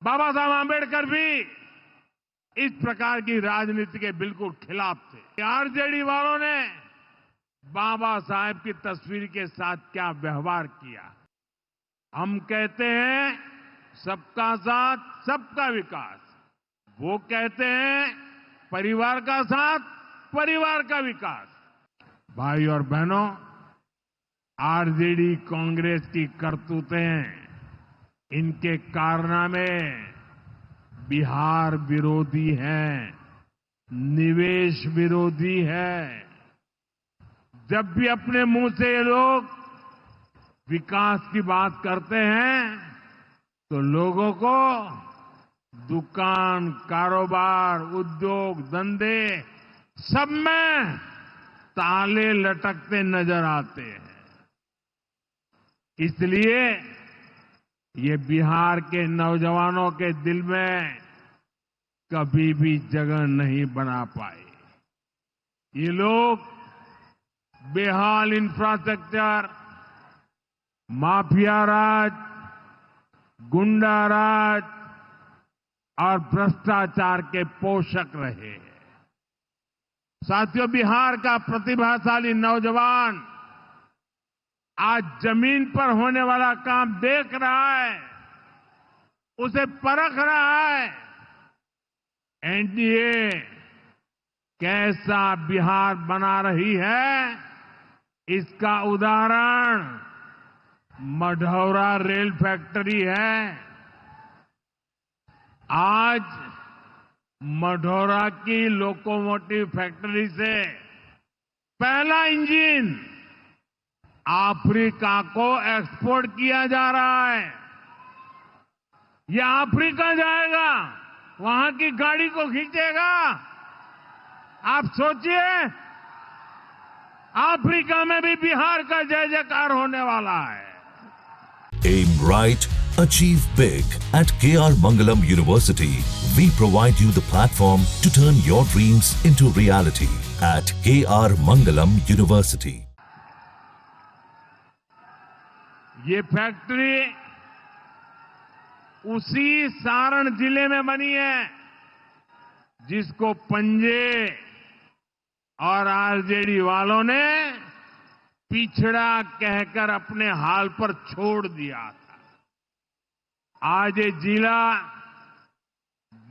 बाबा साहब आंबेडकर भी इस प्रकार की राजनीति के बिल्कुल खिलाफ थे। आरजेडी वालों ने बाबा साहब की तस्वीर के साथ क्या व्यवहार किया। हम कहते हैं सबका साथ सबका विकास, वो कहते हैं परिवार का साथ परिवार का विकास। भाई और बहनों, आरजेडी कांग्रेस की करतूतें, इनके कारनामे बिहार विरोधी हैं, निवेश विरोधी है। जब भी अपने मुंह से ये लोग विकास की बात करते हैं तो लोगों को दुकान, कारोबार, उद्योग, धंधे सब में ताले लटकते नजर आते हैं। इसलिए ये बिहार के नौजवानों के दिल में कभी भी जगह नहीं बना पाए। ये लोग बेहाल इंफ्रास्ट्रक्चर, माफिया राज, गुंडा राज और भ्रष्टाचार के पोषक रहे हैं। साथियों, बिहार का प्रतिभाशाली नौजवान आज जमीन पर होने वाला काम देख रहा है, उसे परख रहा है। एनडीए कैसा बिहार बना रही है, इसका उदाहरण मढ़ौरा रेल फैक्ट्री है। आज मढ़ौरा की लोकोमोटिव फैक्ट्री से पहला इंजन अफ्रीका को एक्सपोर्ट किया जा रहा है। यह अफ्रीका जाएगा, वहां की गाड़ी को खींचेगा। आप सोचिए, अफ्रीका में भी बिहार का जय जयकार होने वाला है। Aim right, achieve big. At KR Mangalam University, we provide you the platform to turn your dreams into reality. At KR Mangalam University. ये फैक्ट्री उसी सारण जिले में बनी है जिसको पंजे और आरजेडी वालों ने पिछड़ा कहकर अपने हाल पर छोड़ दिया था। आज ये जिला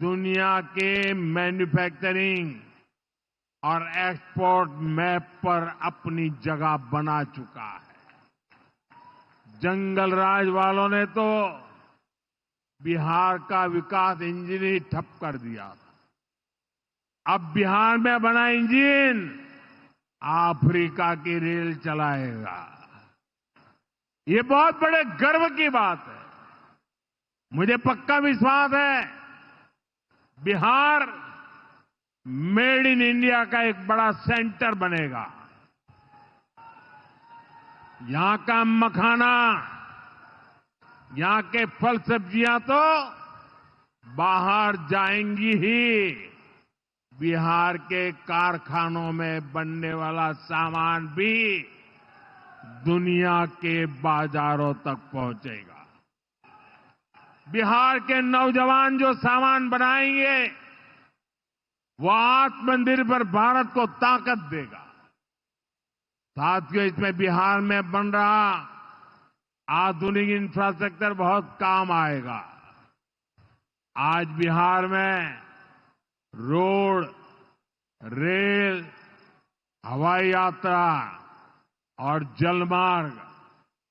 दुनिया के मैन्युफैक्चरिंग और एक्सपोर्ट मैप पर अपनी जगह बना चुका है। जंगल राज वालों ने तो बिहार का विकास इंजन ही ठप कर दिया था। अब बिहार में बना इंजन अफ्रीका की रेल चलाएगा। ये बहुत बड़े गर्व की बात है। मुझे पक्का विश्वास है बिहार मेड इन इंडिया का एक बड़ा सेंटर बनेगा। यहां का मखाना, यहां के फल सब्जियां तो बाहर जाएंगी ही। बिहार के कारखानों में बनने वाला सामान भी दुनिया के बाजारों तक पहुंचेगा। बिहार के नौजवान जो सामान बनाएंगे वो आत्मनिर्भर भारत को ताकत देगा। साथियों, इसमें बिहार में बन रहा आधुनिक इंफ्रास्ट्रक्चर बहुत काम आएगा। आज बिहार में रोड, रेल, हवाई यात्रा और जलमार्ग,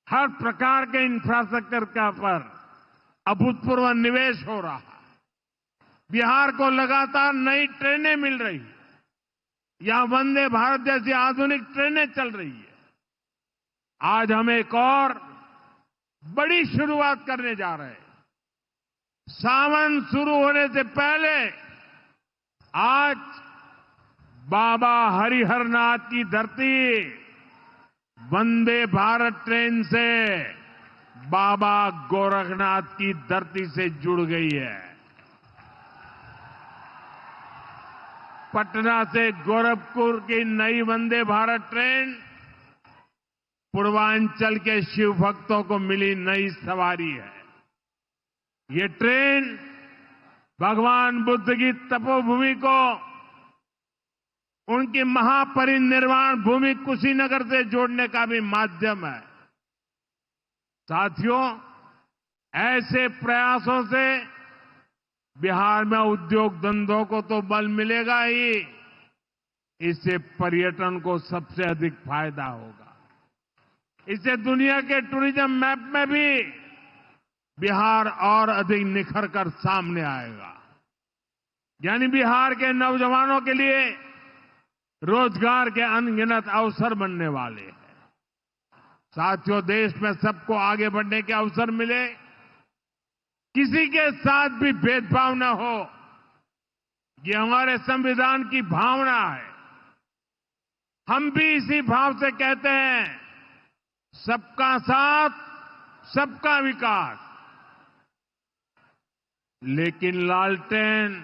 हर प्रकार के इंफ्रास्ट्रक्चर का पर अभूतपूर्व निवेश हो रहा है। बिहार को लगातार नई ट्रेनें मिल रही है। यहां वंदे भारत जैसी आधुनिक ट्रेनें चल रही है। आज हम एक और बड़ी शुरुआत करने जा रहे हैं। सावन शुरू होने से पहले आज बाबा हरिहरनाथ की धरती वंदे भारत ट्रेन से बाबा गोरखनाथ की धरती से जुड़ गई है। पटना से गोरखपुर की नई वंदे भारत ट्रेन पूर्वांचल के शिव भक्तों को मिली नई सवारी है। ये ट्रेन भगवान बुद्ध की तपोभूमि को उनकी महापरिनिर्वाण भूमि कुशीनगर से जोड़ने का भी माध्यम है। साथियों, ऐसे प्रयासों से बिहार में उद्योग धंधों को तो बल मिलेगा ही, इससे पर्यटन को सबसे अधिक फायदा होगा। इससे दुनिया के टूरिज्म मैप में भी बिहार और अधिक निखर कर सामने आएगा। यानी बिहार के नौजवानों के लिए रोजगार के अनगिनत अवसर बनने वाले हैं। साथियों, देश में सबको आगे बढ़ने के अवसर मिले, किसी के साथ भी भेदभाव न हो, ये हमारे संविधान की भावना है। हम भी इसी भाव से कहते हैं, सबका साथ, सबका विकास। लेकिन लालटेन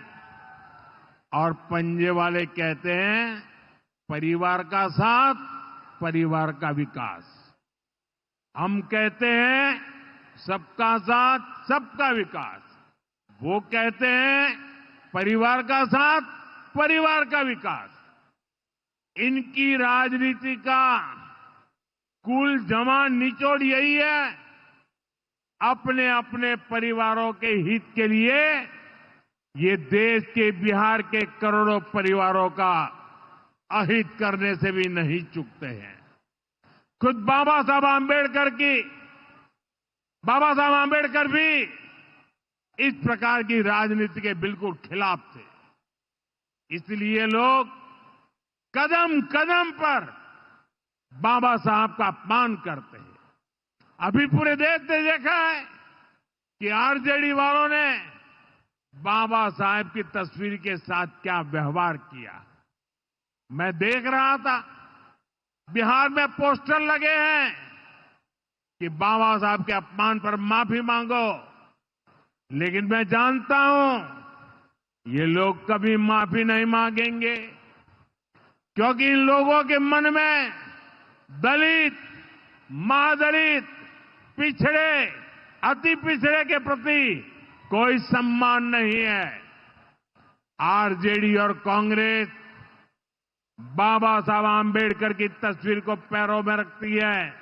और पंजे वाले कहते हैं, परिवार का साथ, परिवार का विकास। हम कहते हैं, सबका साथ, सबका विकास। वो कहते हैं, परिवार का साथ, परिवार का विकास। इनकी राजनीति का कुल जमा निचोड़ यही है, अपने अपने परिवारों के हित के लिए ये देश के बिहार के करोड़ों परिवारों का अहित करने से भी नहीं चूकते हैं। खुद बाबा साहब आंबेडकर भी इस प्रकार की राजनीति के बिल्कुल खिलाफ थे। इसलिए लोग कदम कदम पर बाबा साहब का अपमान करते हैं। अभी पूरे देश ने देखा है कि आरजेडी वालों ने बाबा साहब की तस्वीर के साथ क्या व्यवहार किया। मैं देख रहा था, बिहार में पोस्टर लगे हैं कि बाबा साहब के अपमान पर माफी मांगो, लेकिन मैं जानता हूं ये लोग कभी माफी नहीं मांगेंगे, क्योंकि इन लोगों के मन में दलित, महादलित, पिछड़े, अति पिछड़े के प्रति कोई सम्मान नहीं है। आरजेडी और कांग्रेस बाबा साहब आंबेडकर की तस्वीर को पैरों में रखती है,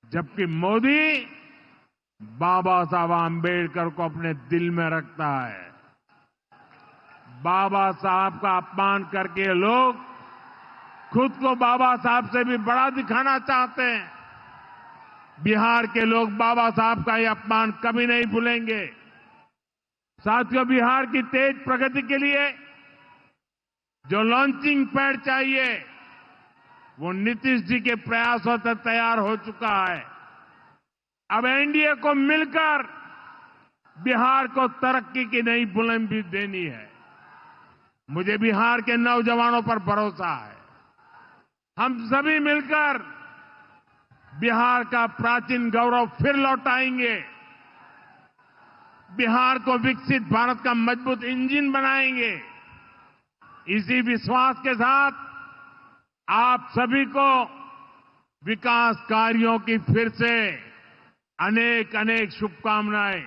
जबकि मोदी बाबा साहब आंबेडकर को अपने दिल में रखता है। बाबा साहब का अपमान करके लोग खुद को बाबा साहब से भी बड़ा दिखाना चाहते हैं। बिहार के लोग बाबा साहब का यह अपमान कभी नहीं भूलेंगे। साथियों, बिहार की तेज प्रगति के लिए जो लॉन्चिंग पैड चाहिए, वो नीतीश जी के प्रयासों से तैयार हो चुका है। अब एनडीए को मिलकर बिहार को तरक्की की नई बुलंदी देनी है। मुझे बिहार के नौजवानों पर भरोसा है। हम सभी मिलकर बिहार का प्राचीन गौरव फिर लौटाएंगे। बिहार को विकसित भारत का मजबूत इंजन बनाएंगे। इसी विश्वास के साथ आप सभी को विकास कार्यों की फिर से अनेक अनेक शुभकामनाएं।